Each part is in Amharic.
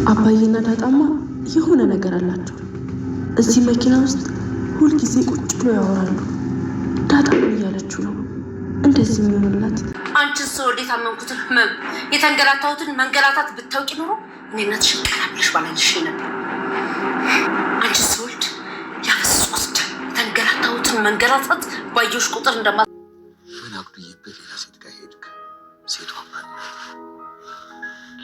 አባዬና ዳጣማ የሆነ ነገር አላቸው። እዚህ መኪና ውስጥ ሁልጊዜ ቁጭ ብሎ ያወራሉ። ዳጣ ምን እያለችው ነው እንደዚህ የሚሆንላት? አንቺን ስወልድ የታመምኩትን ህመም የተንገላታሁትን መንገላታት ብታውቂ ኖሮ እኔ እናትሽ ቀና ብለሽ ባላልሽ ነበር። አንቺን ስወልድ ያፈሰስኩት የተንገላታሁትን መንገላታት ባየሁሽ ቁጥር እንደማ ምን አጉድዬበት ሌላ ሴት ጋር ሄድክ? ሴቷ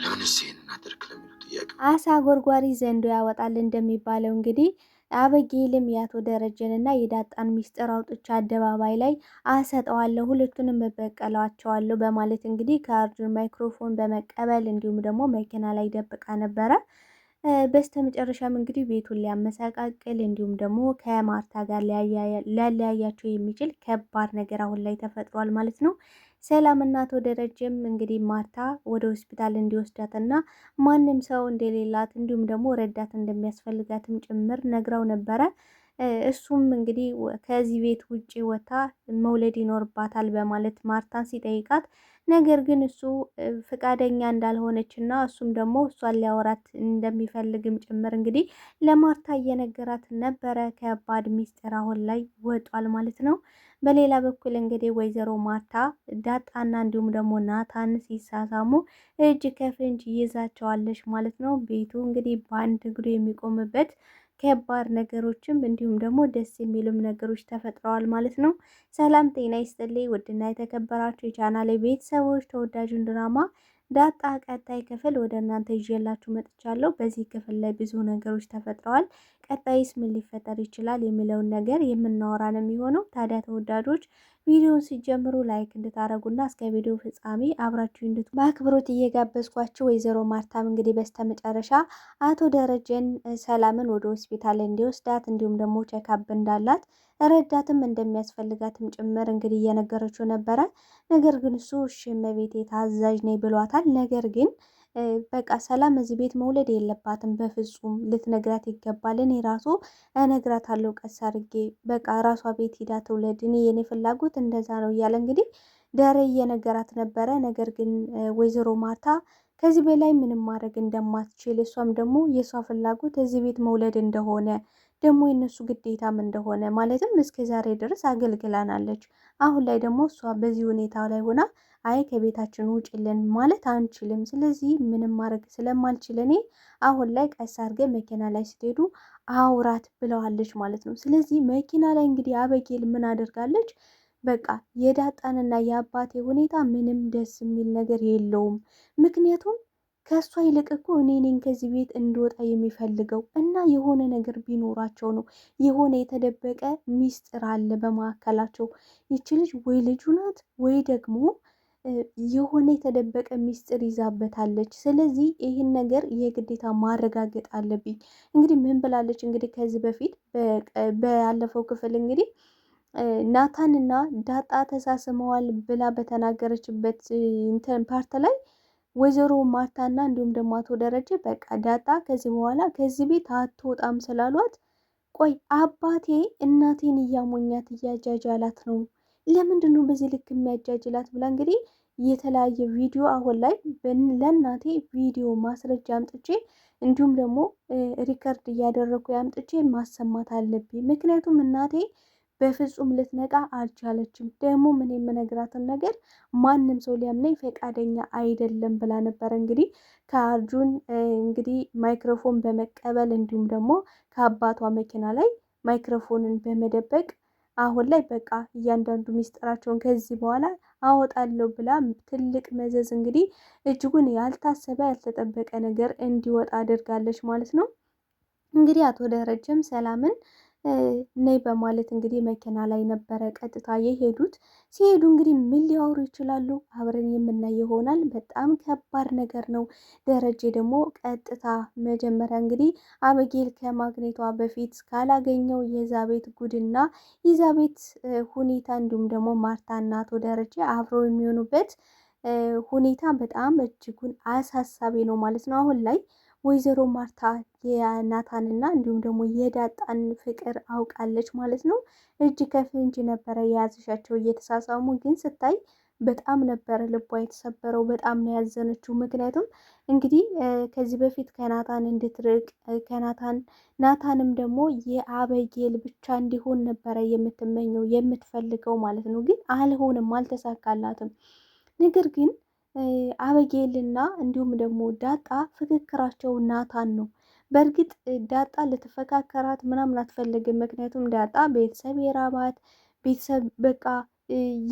ለምን ይሄን እናደርግ ለሚሉ ጥያቄ አሳ ጎርጓሪ ዘንዶ ያወጣል እንደሚባለው እንግዲህ አበጌልም የአቶ ደረጀንና የዳጣን ሚስጥር አውጥቻ አደባባይ ላይ አሰጠዋለሁ፣ ሁለቱንም እበቀላቸዋለሁ በማለት እንግዲህ ከአርጁን ማይክሮፎን በመቀበል እንዲሁም ደግሞ መኪና ላይ ደብቃ ነበረ። በስተመጨረሻም እንግዲህ ቤቱን ሊያመሰቃቅል እንዲሁም ደግሞ ከማርታ ጋር ሊያለያያቸው የሚችል ከባድ ነገር አሁን ላይ ተፈጥሯል ማለት ነው። ሰላም እና አቶ ደረጀም እንግዲህ ማርታ ወደ ሆስፒታል እንዲወስዳትና ማንም ሰው እንደሌላት እንዲሁም ደግሞ ረዳት እንደሚያስፈልጋትም ጭምር ነግረው ነበረ። እሱም እንግዲህ ከዚህ ቤት ውጪ ወታ መውለድ ይኖርባታል በማለት ማርታን ሲጠይቃት ነገር ግን እሱ ፍቃደኛ እንዳልሆነችና እሱም ደግሞ እሷን ሊያወራት እንደሚፈልግም ጭምር እንግዲህ ለማርታ እየነገራት ነበረ። ከባድ ሚስጥር አሁን ላይ ወጧል ማለት ነው። በሌላ በኩል እንግዲህ ወይዘሮ ማርታ ዳጣና እንዲሁም ደግሞ ናታን ሲሳሳሙ እጅ ከፍንጅ ይዛቸዋለች ማለት ነው። ቤቱ እንግዲህ በአንድ እግሩ የሚቆምበት ከባድ ነገሮችም እንዲሁም ደግሞ ደስ የሚሉም ነገሮች ተፈጥረዋል ማለት ነው። ሰላም ጤና ይስጥልኝ ውድና የተከበራችሁ የቻናሌ ቤተሰቦች ተወዳጁን ድራማ ዳጣ ቀጣይ ክፍል ወደ እናንተ ይዤላችሁ መጥቻለሁ። በዚህ ክፍል ላይ ብዙ ነገሮች ተፈጥረዋል። ቀጣይስ ምን ሊፈጠር ይችላል የሚለውን ነገር የምናወራ ነው የሚሆነው። ታዲያ ተወዳጆች ቪዲዮውን ሲጀምሩ ላይክ እንድታደርጉና እስከ ቪዲዮ ፍጻሜ አብራችሁ እንድት በአክብሮት እየጋበዝኳችሁ ወይዘሮ ማርታም እንግዲህ በስተመጨረሻ አቶ ደረጀን ሰላምን ወደ ሆስፒታል እንዲወስዳት እንዲሁም ደግሞ ቼክአፕ እንዳላት ረዳትም እንደሚያስፈልጋትም ጭምር እንግዲህ እየነገረችው ነበረ። ነገር ግን እሱ እሺ እመቤቴ ታዛዥ ነኝ ብሏታል። ነገር ግን በቃ ሰላም እዚህ ቤት መውለድ የለባትም በፍጹም ልትነግራት ይገባል። እኔ ራሱ እነግራታለሁ ቀስ አድርጌ በቃ ራሷ ቤት ሂዳ ትውለድ፣ እኔ የኔ ፍላጎት እንደዛ ነው እያለ እንግዲህ ደረ እየነገራት ነበረ። ነገር ግን ወይዘሮ ማርታ ከዚህ በላይ ምንም ማድረግ እንደማትችል እሷም ደግሞ የእሷ ፍላጎት እዚህ ቤት መውለድ እንደሆነ ደግሞ የነሱ ግዴታም እንደሆነ ማለትም እስከ ዛሬ ድረስ አገልግላናለች። አሁን ላይ ደግሞ እሷ በዚህ ሁኔታ ላይ ሆና አይ ከቤታችን ውጭልን ማለት አንችልም። ስለዚህ ምንም ማድረግ ስለማልችል እኔ አሁን ላይ ቀስ አድርገ መኪና ላይ ስትሄዱ አውራት ብለዋለች ማለት ነው። ስለዚህ መኪና ላይ እንግዲህ አበጌል ምን አድርጋለች? በቃ የዳጣንና የአባቴ ሁኔታ ምንም ደስ የሚል ነገር የለውም። ምክንያቱም ከእሷ ይልቅ እኮ እኔ ነኝ ከዚህ ቤት እንድወጣ የሚፈልገው እና የሆነ ነገር ቢኖራቸው ነው። የሆነ የተደበቀ ሚስጥር አለ በመካከላቸው። ይች ልጅ ወይ ልጁ ናት ወይ ደግሞ የሆነ የተደበቀ ሚስጥር ይዛበታለች። ስለዚህ ይህን ነገር የግዴታ ማረጋገጥ አለብኝ። እንግዲህ ምን ብላለች? እንግዲህ ከዚህ በፊት ባለፈው ክፍል እንግዲህ ናታንና ዳጣ ተሳስመዋል ብላ በተናገረችበት እንትን ፓርት ላይ ወይዘሮ ማርታና እንዲሁም ደግሞ አቶ ደረጀ በቃ ዳጣ ከዚህ በኋላ ከዚህ ቤት አትወጣም ስላሏት፣ ቆይ አባቴ እናቴን እያሞኛት እያጃጃላት ነው፣ ለምንድን ነው በዚህ ልክ የሚያጃጅላት ብላ እንግዲህ የተለያየ ቪዲዮ አሁን ላይ ለእናቴ ቪዲዮ ማስረጃ አምጥቼ እንዲሁም ደግሞ ሪከርድ እያደረኩ አምጥቼ ማሰማት አለብኝ። ምክንያቱም እናቴ በፍጹም ልትነቃ አልቻለችም። ደግሞ ምን የምነግራትን ነገር ማንም ሰው ሊያምነኝ ፈቃደኛ አይደለም ብላ ነበር። እንግዲህ ከአርጁን እንግዲህ ማይክሮፎን በመቀበል እንዲሁም ደግሞ ከአባቷ መኪና ላይ ማይክሮፎንን በመደበቅ አሁን ላይ በቃ እያንዳንዱ ሚስጥራቸውን ከዚህ በኋላ አወጣለሁ ብላ ትልቅ መዘዝ እንግዲህ እጅጉን ያልታሰበ ያልተጠበቀ ነገር እንዲወጣ አድርጋለች ማለት ነው። እንግዲህ አቶ ደረጀም ሰላምን ነይ በማለት እንግዲህ መኪና ላይ ነበረ ቀጥታ የሄዱት። ሲሄዱ እንግዲህ ምን ሊያወሩ ይችላሉ አብረን የምናይ ይሆናል። በጣም ከባድ ነገር ነው። ደረጀ ደግሞ ቀጥታ መጀመሪያ እንግዲህ አበጌል ከማግኘቷ በፊት ካላገኘው የዛቤት ጉድና የዛቤት ሁኔታ እንዲሁም ደግሞ ማርታና አቶ ደረጀ አብረው የሚሆኑበት ሁኔታ በጣም እጅጉን አሳሳቢ ነው ማለት ነው። አሁን ላይ ወይዘሮ ማርታ የናታንና እንዲሁም ደግሞ የዳጣን ፍቅር አውቃለች ማለት ነው። እጅ ከፍንጅ ነበረ የያዘሻቸው እየተሳሳሙ፣ ግን ስታይ በጣም ነበረ ልቧ የተሰበረው። በጣም ነው ያዘነችው። ምክንያቱም እንግዲህ ከዚህ በፊት ከናታን እንድትርቅ ናታንም ደግሞ የአበጌል ብቻ እንዲሆን ነበረ የምትመኘው የምትፈልገው ማለት ነው። ግን አልሆንም፣ አልተሳካላትም። ነገር ግን አበጌልና እንዲሁም ደግሞ ዳጣ ፍክክራቸው ናታን ነው። በእርግጥ ዳጣ ልትፈካከራት ምናምን አትፈልግም። ምክንያቱም ዳጣ ቤተሰብ የራባት ቤተሰብ በቃ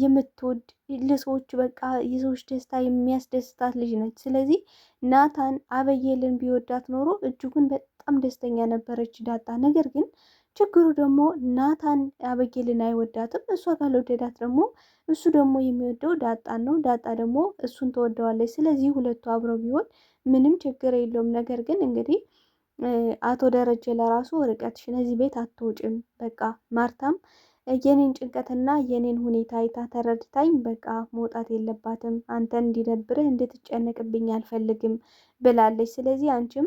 የምትወድ ለሰዎች በቃ የሰዎች ደስታ የሚያስደስታት ልጅ ነች። ስለዚህ ናታን አበጌልን ቢወዳት ኖሮ እጅጉን በጣም ደስተኛ ነበረች ዳጣ። ነገር ግን ችግሩ ደግሞ ናታን አበጌልን አይወዳትም። እሷ ካልወደዳት ደግሞ እሱ ደግሞ የሚወደው ዳጣን ነው። ዳጣ ደግሞ እሱን ትወደዋለች። ስለዚህ ሁለቱ አብረው ቢሆን ምንም ችግር የለውም። ነገር ግን እንግዲህ አቶ ደረጀ ለራሱ ርቀትሽን እዚህ ቤት አትውጭም፣ በቃ ማርታም የኔን ጭንቀትና የኔን ሁኔታ አይታ ተረድታኝ በቃ መውጣት የለባትም፣ አንተን እንዲደብርህ እንድትጨነቅብኝ አልፈልግም ብላለች። ስለዚህ አንቺም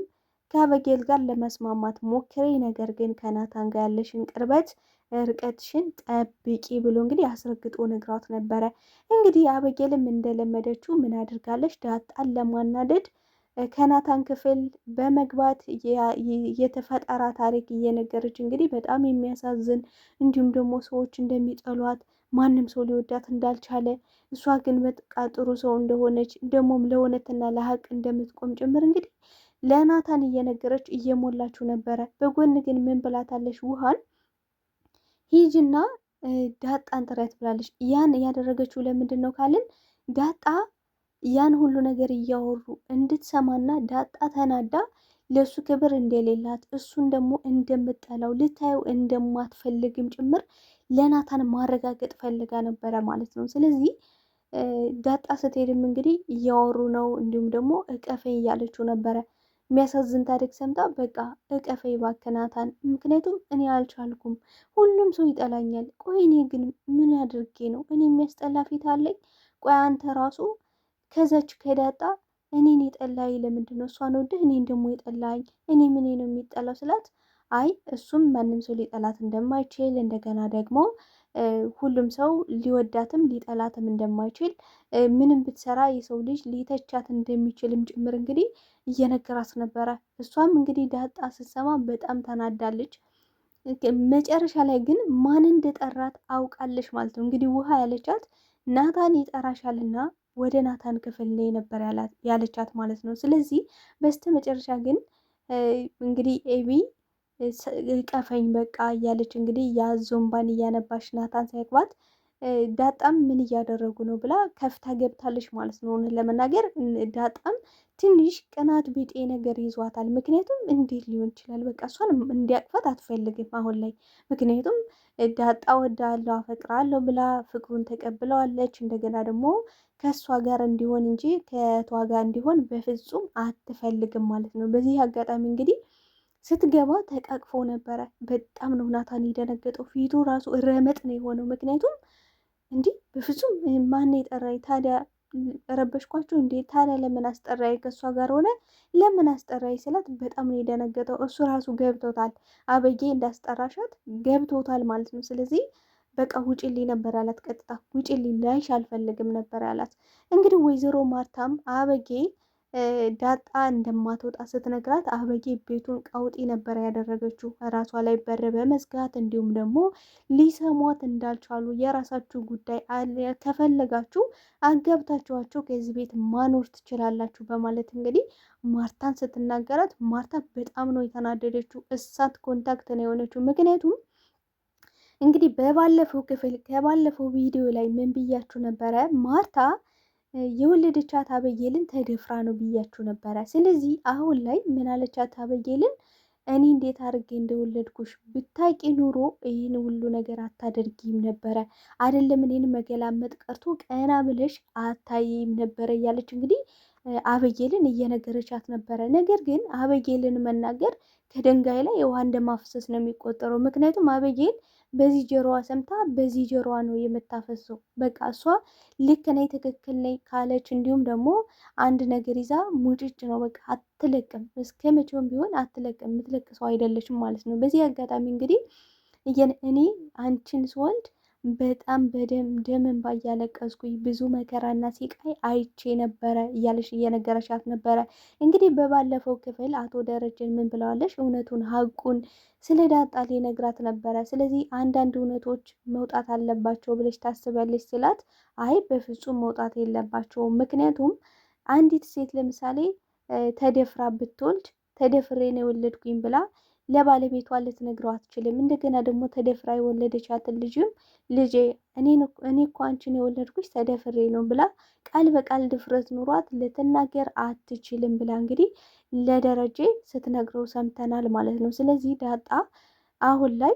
ከአበጌል ጋር ለመስማማት ሞክሬ፣ ነገር ግን ከናታን ጋር ያለሽን ቅርበት ርቀትሽን ጠብቂ ብሎ እንግዲህ አስረግጦ ነግሯት ነበረ። እንግዲህ አበጌልም እንደለመደችው ምን አድርጋለች? ዳጣን ለማናደድ ከናታን ክፍል በመግባት የተፈጠራ ታሪክ እየነገረች እንግዲህ በጣም የሚያሳዝን እንዲሁም ደግሞ ሰዎች እንደሚጠሏት ማንም ሰው ሊወዳት እንዳልቻለ እሷ ግን በቃ ጥሩ ሰው እንደሆነች ደግሞም ለእውነትና ለሀቅ እንደምትቆም ጭምር እንግዲህ ለናታን እየነገረች እየሞላችው ነበረ። በጎን ግን ምን ብላታለች? ውሃን ሂጅና ዳጣን ጥረት ብላለች። ያን ያደረገችው ለምንድን ነው ካልን ዳጣ ያን ሁሉ ነገር እያወሩ እንድትሰማና ዳጣ ተናዳ ለሱ ክብር እንደሌላት እሱን ደግሞ እንደምጠላው ልታየው እንደማትፈልግም ጭምር ለናታን ማረጋገጥ ፈልጋ ነበረ ማለት ነው። ስለዚህ ዳጣ ስትሄድም እንግዲህ እያወሩ ነው፣ እንዲሁም ደግሞ እቀፈኝ እያለችው ነበረ። የሚያሳዝን ታሪክ ሰምታ በቃ እቀፈኝ እባክህ ናታን፣ ምክንያቱም እኔ አልቻልኩም፣ ሁሉም ሰው ይጠላኛል። ቆይ እኔ ግን ምን አድርጌ ነው? እኔ የሚያስጠላ ፊት አለኝ? ቆይ አንተ ራሱ ከዛች ከዳጣ እኔን የጠላኝ ለምንድን ነው? እሷን ወደህ እኔን ደግሞ የጠላኝ እኔ ምን ነው የሚጠላው ስላት፣ አይ እሱም ማንም ሰው ሊጠላት እንደማይችል እንደገና ደግሞ ሁሉም ሰው ሊወዳትም ሊጠላትም እንደማይችል ምንም ብትሰራ የሰው ልጅ ሊተቻት እንደሚችልም ጭምር እንግዲህ እየነገራት ነበረ። እሷም እንግዲህ ዳጣ ስትሰማ በጣም ተናዳለች። መጨረሻ ላይ ግን ማን እንደጠራት አውቃለች ማለት ነው። እንግዲህ ውሃ ያለቻት ናታን ይጠራሻልና ወደ ናታን ክፍል ላይ ነበር ያለቻት ማለት ነው። ስለዚህ በስተ መጨረሻ ግን እንግዲህ ኤቢ ቀፈኝ በቃ እያለች እንግዲህ ያዞንባን እያነባሽ ናታን ሳይግባት ዳጣም ምን እያደረጉ ነው ብላ ከፍታ ገብታለች ማለት ነው። ለመናገር ዳጣም ትንሽ ቅናት ቢጤ ነገር ይዟታል። ምክንያቱም እንዴት ሊሆን ይችላል? በቃ እሷን እንዲያቅፋት አትፈልግም አሁን ላይ። ምክንያቱም ዳጣ ወዳለሁ አፈቅራለሁ ብላ ፍቅሩን ተቀብለዋለች። እንደገና ደግሞ ከእሷ ጋር እንዲሆን እንጂ ከቷ ጋር እንዲሆን በፍጹም አትፈልግም ማለት ነው። በዚህ አጋጣሚ እንግዲህ ስትገባ ተቃቅፎ ነበረ። በጣም ነው ናታን የደነገጠው። ፊቱ ራሱ ረመጥ ነው የሆነው። ምክንያቱም እንዲህ በፍጹም ማን የጠራኝ ታዲያ? ረበሽኳቸው እንዴ? ታዲያ ለምን አስጠራኝ? ከእሷ ጋር ሆነ ለምን አስጠራኝ ስላት በጣም ነው የደነገጠው። እሱ ራሱ ገብቶታል፣ አበጌ እንዳስጠራሻት ገብቶታል ማለት ነው። ስለዚህ በቃ ውጭልኝ ነበር ያላት። ቀጥታ ውጭልኝ፣ ላይሽ አልፈልግም ነበር ያላት። እንግዲህ ወይዘሮ ማርታም አበጌ ዳጣ እንደማትወጣ ስትነግራት አበጌ ቤቱን ቀውጢ ነበር ያደረገችው፣ ራሷ ላይ በር በመዝጋት እንዲሁም ደግሞ ሊሰሟት እንዳልቻሉ የራሳችሁ ጉዳይ ከፈለጋችሁ አገብታችኋቸው ከዚህ ቤት ማኖር ትችላላችሁ በማለት እንግዲህ ማርታን ስትናገራት ማርታ በጣም ነው የተናደደችው። እሳት ኮንታክት ነው የሆነችው። ምክንያቱም እንግዲህ ከባለፈው ቪዲዮ ላይ ምን ብያችሁ ነበረ? ማርታ የወለደቻት አበጌልን ተደፍራ ነው ብያችሁ ነበረ። ስለዚህ አሁን ላይ ምን አለቻት አበጌልን? እኔ እንዴት አድርጌ እንደወለድኩሽ ብታቂ ኑሮ ይህን ሁሉ ነገር አታደርጊም ነበረ፣ አይደለም እኔን መገላመጥ ቀርቶ ቀና ብለሽ አታይም ነበረ እያለች እንግዲህ አበጌልን እየነገረቻት ነበረ። ነገር ግን አበጌልን መናገር ከድንጋይ ላይ ውሃ እንደማፍሰስ ነው የሚቆጠረው። ምክንያቱም አበጌል በዚህ ጆሮዋ ሰምታ በዚህ ጆሮዋ ነው የምታፈሰው። በቃ እሷ ልክ ነኝ ትክክል ነኝ ካለች እንዲሁም ደግሞ አንድ ነገር ይዛ ሙጭጭ ነው በቃ አትለቅም። እስከ መቼውም ቢሆን አትለቅም። የምትለቅ ሰው አይደለችም ማለት ነው። በዚህ አጋጣሚ እንግዲህ እኔ አንቺን ስወልድ በጣም ደምን ባያለቀስኩኝ ብዙ መከራና ሲቃይ አይቼ ነበረ እያለሽ እየነገረሻት ነበረ። እንግዲህ በባለፈው ክፍል አቶ ደረጀን ምን ብለዋለሽ? እውነቱን ሀቁን ስለ ዳጣ ሊነግራት ነበረ። ስለዚህ አንዳንድ እውነቶች መውጣት አለባቸው ብለሽ ታስቢያለሽ ስላት፣ አይ በፍጹም መውጣት የለባቸውም። ምክንያቱም አንዲት ሴት ለምሳሌ ተደፍራ ብትወልድ ተደፍሬ ነው የወለድኩኝ ብላ ለባለቤቷ ልትነግረው አትችልም። እንደገና ደግሞ ተደፍራ የወለደቻትን ልጅም ልጄ እኔ እኮ አንቺን የወለድኩሽ ተደፍሬ ነው ብላ ቃል በቃል ድፍረት ኑሯት ልትናገር አትችልም ብላ እንግዲህ ለደረጀ ስትነግረው ሰምተናል ማለት ነው። ስለዚህ ዳጣ አሁን ላይ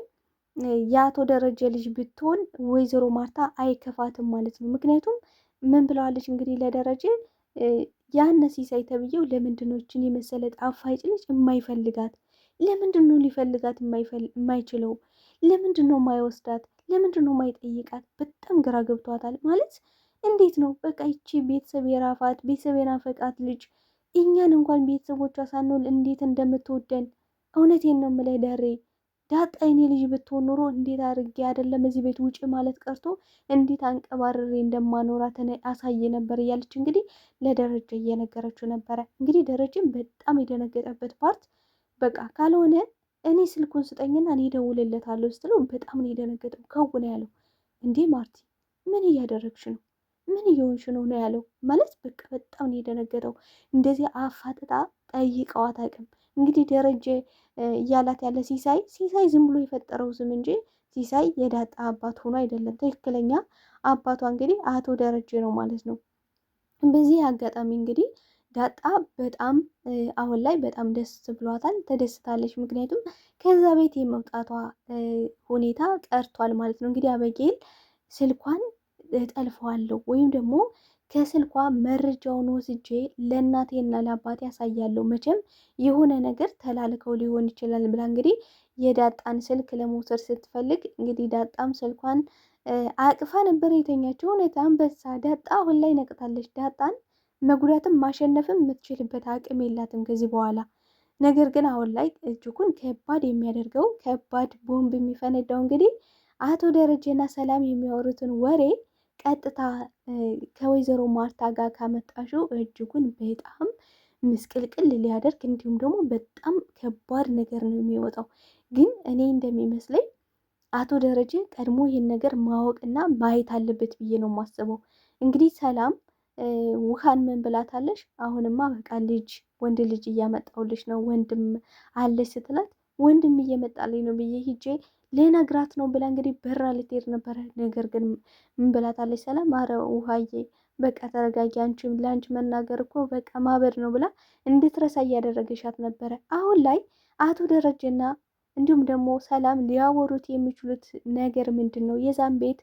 የአቶ ደረጀ ልጅ ብትሆን ወይዘሮ ማርታ አይከፋትም ማለት ነው። ምክንያቱም ምን ብለዋለች እንግዲህ ለደረጀ ያነ ሲሳይ ተብዬው ለምንድነው ይችን የመሰለ ጣፋጭ ልጅ የማይፈልጋት? ለምንድን ነው ሊፈልጋት የማይችለው? ለምንድን ነው የማይወስዳት? ለምንድን ነው የማይጠይቃት? በጣም ግራ ገብቷታል። ማለት እንዴት ነው በቃ ይቺ ቤተሰብ የራፋት ቤተሰብ የናፈቃት ልጅ እኛን እንኳን ቤተሰቦቿ ሳንሆን እንዴት እንደምትወደን እውነቴን ነው የምልህ ደሬ። ዳጣ የኔ ልጅ ብትሆን ኑሮ እንዴት አድርጌ አይደለም እዚህ ቤት ውጭ ማለት ቀርቶ እንዴት አንቀባርሬ እንደማኖራት አሳየ ነበር እያለች እንግዲህ ለደረጀ እየነገረችው ነበረ። እንግዲህ ደረጀም በጣም የደነገጠበት ፓርት በቃ ካልሆነ እኔ ስልኩን ስጠኝና እኔ እደውልለታለሁ ስትለው በጣም ነው የደነገጠው። ከውን ያለው እንዴ ማርቲ ምን እያደረግሽ ነው? ምን እየሆንሽ ነው ነው ያለው። ማለት በቃ በጣም ነው የደነገጠው። እንደዚህ አፋጥጣ ጠይቀዋት አቅም እንግዲህ ደረጀ እያላት ያለ ሲሳይ ዝም ብሎ የፈጠረው ስም እንጂ ሲሳይ የዳጣ አባት ሆኖ አይደለም። ትክክለኛ አባቷ እንግዲህ አቶ ደረጀ ነው ማለት ነው። በዚህ አጋጣሚ እንግዲህ ዳጣ በጣም አሁን ላይ በጣም ደስ ብሏታል፣ ተደስታለች። ምክንያቱም ከዛ ቤት የመውጣቷ ሁኔታ ቀርቷል ማለት ነው። እንግዲህ አበጌል ስልኳን እጠልፈዋለሁ ወይም ደግሞ ከስልኳ መረጃውን ወስጄ ለእናቴና ለአባቴ ያሳያለሁ፣ መቼም የሆነ ነገር ተላልከው ሊሆን ይችላል ብላ እንግዲህ የዳጣን ስልክ ለመውሰድ ስትፈልግ እንግዲህ ዳጣም ስልኳን አቅፋ ነበር የተኛቸው። እውነት አንበሳ ዳጣ አሁን ላይ ነቅታለች። ዳጣን መጉዳትም ማሸነፍም የምትችልበት አቅም የላትም ከዚህ በኋላ። ነገር ግን አሁን ላይ እጅጉን ከባድ የሚያደርገው ከባድ ቦምብ የሚፈነዳው እንግዲህ አቶ ደረጀና ሰላም የሚያወሩትን ወሬ ቀጥታ ከወይዘሮ ማርታ ጋር ካመጣሽው እጅጉን በጣም ምስቅልቅል ሊያደርግ እንዲሁም ደግሞ በጣም ከባድ ነገር ነው የሚወጣው። ግን እኔ እንደሚመስለኝ አቶ ደረጀ ቀድሞ ይህን ነገር ማወቅና ማየት አለበት ብዬ ነው የማስበው። እንግዲህ ሰላም ውሃን ምን ብላታለሽ? አሁንማ በቃ ወንድ ልጅ እያመጣሁልሽ ነው ወንድም አለሽ ስትላት ወንድም እየመጣልኝ ነው ብዬ ሂጄ ልነግራት ነው ብላ እንግዲህ በራ ልትሄድ ነበረ። ነገር ግን ምን ብላታለች ሰላም? አረ ውሃዬ በቃ ተረጋጊ፣ አንቺም ለአንቺ መናገር እኮ በቃ ማበድ ነው ብላ እንድትረሳ እያደረገሻት ነበረ። አሁን ላይ አቶ ደረጀና እንዲሁም ደግሞ ሰላም ሊያወሩት የሚችሉት ነገር ምንድን ነው? የዛን ቤት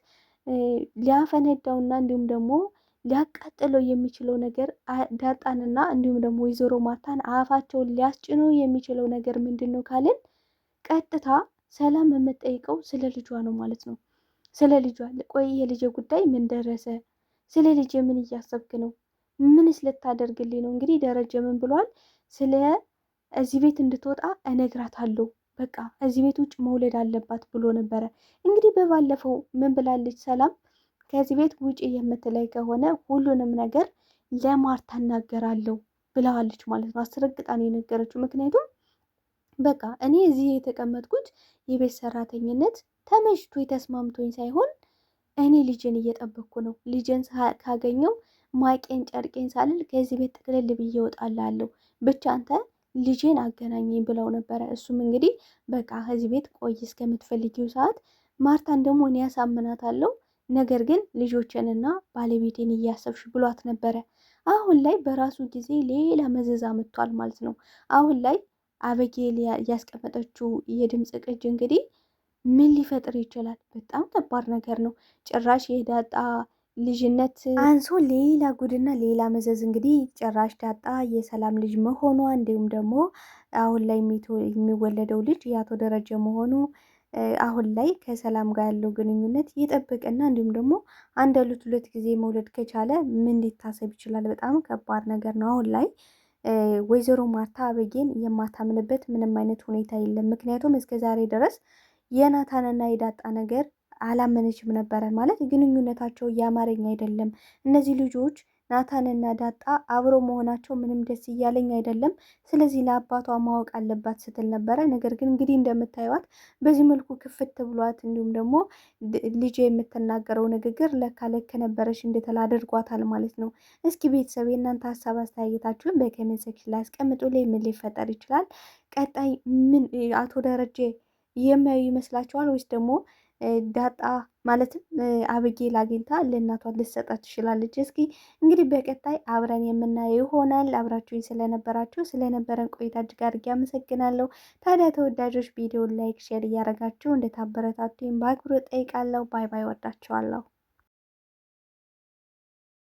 ሊያፈነዳውና እንዲሁም ደግሞ ሊያቃጥለው የሚችለው ነገር ዳጣንና እንዲሁም ደግሞ ወይዘሮ ማርታን አፋቸውን ሊያስጭነው የሚችለው ነገር ምንድን ነው ካልን ቀጥታ ሰላም የምጠይቀው ስለ ልጇ ነው ማለት ነው። ስለ ልጇ ቆይ የልጅ ጉዳይ ምን ደረሰ? ስለ ልጅ ምን እያሰብክ ነው? ምንስ ልታደርግልኝ ነው? እንግዲህ ደረጀ ምን ብሏል? ስለ እዚህ ቤት እንድትወጣ እነግራታለሁ፣ በቃ እዚህ ቤት ውጭ መውለድ አለባት ብሎ ነበረ። እንግዲህ በባለፈው ምን ብላለች ሰላም? ከዚህ ቤት ውጭ የምትለይ ከሆነ ሁሉንም ነገር ለማርታ እናገራለሁ ብለዋለች ማለት ነው። አስረግጣን የነገረችው ምክንያቱም በቃ እኔ እዚህ የተቀመጥኩት የቤት ሰራተኝነት ተመችቶ ተስማምቶኝ ሳይሆን እኔ ልጅን እየጠበቅኩ ነው። ልጅን ካገኘው ማቄን ጨርቄን ሳልል ከዚህ ቤት ጥቅልል ብዬ እወጣላለሁ፣ ብቻ አንተ ልጄን አገናኘኝ ብለው ነበረ። እሱም እንግዲህ በቃ ከዚህ ቤት ቆይ እስከምትፈልጊው ሰዓት፣ ማርታን ደግሞ እኔ ያሳምናታለሁ፣ ነገር ግን ልጆችንና ባለቤቴን እያሰብሽ ብሏት ነበረ። አሁን ላይ በራሱ ጊዜ ሌላ መዘዛ መጥቷል ማለት ነው። አሁን ላይ አበጌል ያስቀመጠችው የድምፅ ቅጅ እንግዲህ ምን ሊፈጥር ይችላል? በጣም ከባድ ነገር ነው። ጭራሽ የዳጣ ልጅነት አንሶ ሌላ ጉድና ሌላ መዘዝ እንግዲህ ጭራሽ ዳጣ የሰላም ልጅ መሆኗ እንዲሁም ደግሞ አሁን ላይ የሚወለደው ልጅ የአቶ ደረጀ መሆኑ አሁን ላይ ከሰላም ጋር ያለው ግንኙነት ይጠብቅና እንዲሁም ደግሞ አንድ ያሉት 2 ጊዜ መውለድ ከቻለ ምን ሊታሰብ ይችላል? በጣም ከባድ ነገር ነው። አሁን ላይ ወይዘሮ ማርታ አበጌን የማታምንበት ምንም አይነት ሁኔታ የለም። ምክንያቱም እስከ ዛሬ ድረስ የናታንና የዳጣ ነገር አላመነችም ነበረ። ማለት ግንኙነታቸው እያማረኝ አይደለም፣ እነዚህ ልጆች ናታንና ዳጣ አብሮ መሆናቸው ምንም ደስ እያለኝ አይደለም፣ ስለዚህ ለአባቷ ማወቅ አለባት ስትል ነበረ። ነገር ግን እንግዲህ እንደምታዩት በዚህ መልኩ ክፍት ብሏት፣ እንዲሁም ደግሞ ልጅ የምትናገረው ንግግር ለካ ልክ ነበረች እንድትል አድርጓታል ማለት ነው። እስኪ ቤተሰብ የእናንተ ሀሳብ አስተያየታችሁን በኮሜንት ሴክሽን ላይ አስቀምጡ። ላይ ምን ሊፈጠር ይችላል? ቀጣይ ምን አቶ ደረጀ የሚያዩ ይመስላችኋል? ወይስ ደግሞ ዳጣ ማለትም አበጌል አግኝታ ለእናቷ ልትሰጣት ትችላለች? እስኪ እንግዲህ በቀጣይ አብረን የምናየው ይሆናል። አብራችሁኝ ስለነበረን ቆይታ እጅግ አድርጌ አመሰግናለሁ። ታዲያ ተወዳጆች ቪዲዮን ላይክ፣ ሼር እያደረጋችሁ እንደታበረታቱኝ በአክብሮት ጠይቃለሁ። ባይ ባይ፣ ወዳችኋለሁ።